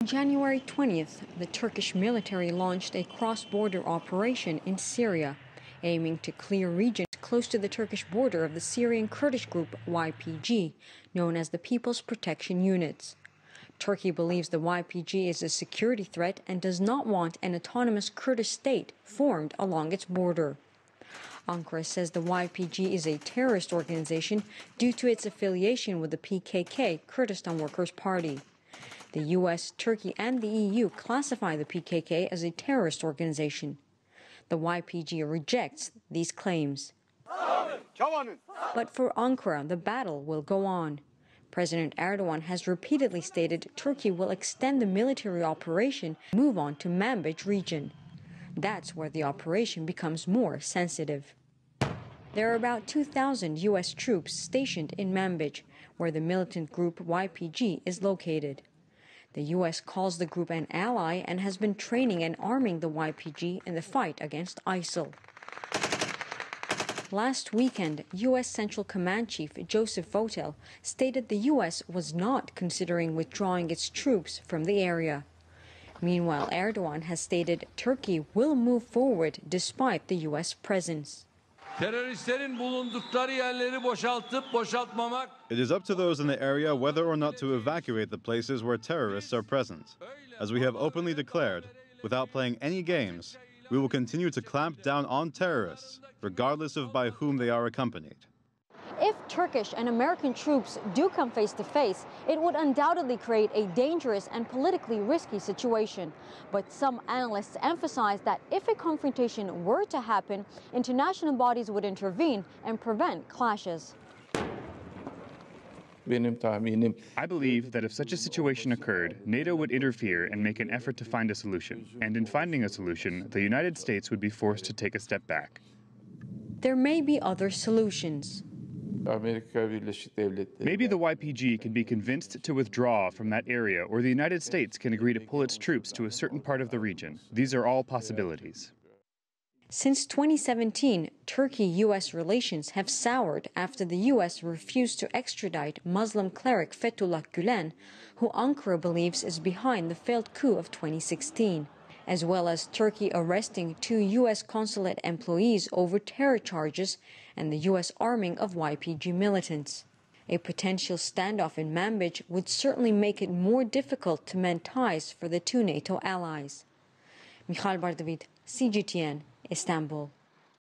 On January 20th, the Turkish military launched a cross-border operation in Syria, aiming to clear regions close to the Turkish border of the Syrian Kurdish group YPG, known as the People's Protection Units. Turkey believes the YPG is a security threat and does not want an autonomous Kurdish state formed along its border. Ankara says the YPG is a terrorist organization due to its affiliation with the PKK, Kurdistan Workers' Party. The U.S., Turkey, and the EU classify the PKK as a terrorist organization. The YPG rejects these claims. But for Ankara, the battle will go on. President Erdogan has repeatedly stated Turkey will extend the military operation and move on to Manbij region. That's where the operation becomes more sensitive. There are about 2,000 U.S. troops stationed in Manbij, where the militant group YPG is located. The U.S. calls the group an ally and has been training and arming the YPG in the fight against ISIL. Last weekend, U.S. Central Command Chief Joseph Votel stated the U.S. was not considering withdrawing its troops from the area. Meanwhile, Erdogan has stated Turkey will move forward despite the U.S. presence. It is up to those in the area whether or not to evacuate the places where terrorists are present. As we have openly declared, without playing any games, we will continue to clamp down on terrorists, regardless of by whom they are accompanied. If Turkish and American troops do come face to face, it would undoubtedly create a dangerous and politically risky situation. But some analysts emphasize that if a confrontation were to happen, international bodies would intervene and prevent clashes. I believe that if such a situation occurred, NATO would interfere and make an effort to find a solution. And in finding a solution, the United States would be forced to take a step back. There may be other solutions. Maybe the YPG can be convinced to withdraw from that area, or the United States can agree to pull its troops to a certain part of the region. These are all possibilities. Since 2017, Turkey-U.S. relations have soured after the U.S. refused to extradite Muslim cleric Fethullah Gülen, who Ankara believes is behind the failed coup of 2016, as well as Turkey arresting 2 U.S. consulate employees over terror charges and the U.S. arming of YPG militants. A potential standoff in Manbij would certainly make it more difficult to mend ties for the 2 NATO allies. Michal Bardavid, CGTN, Istanbul.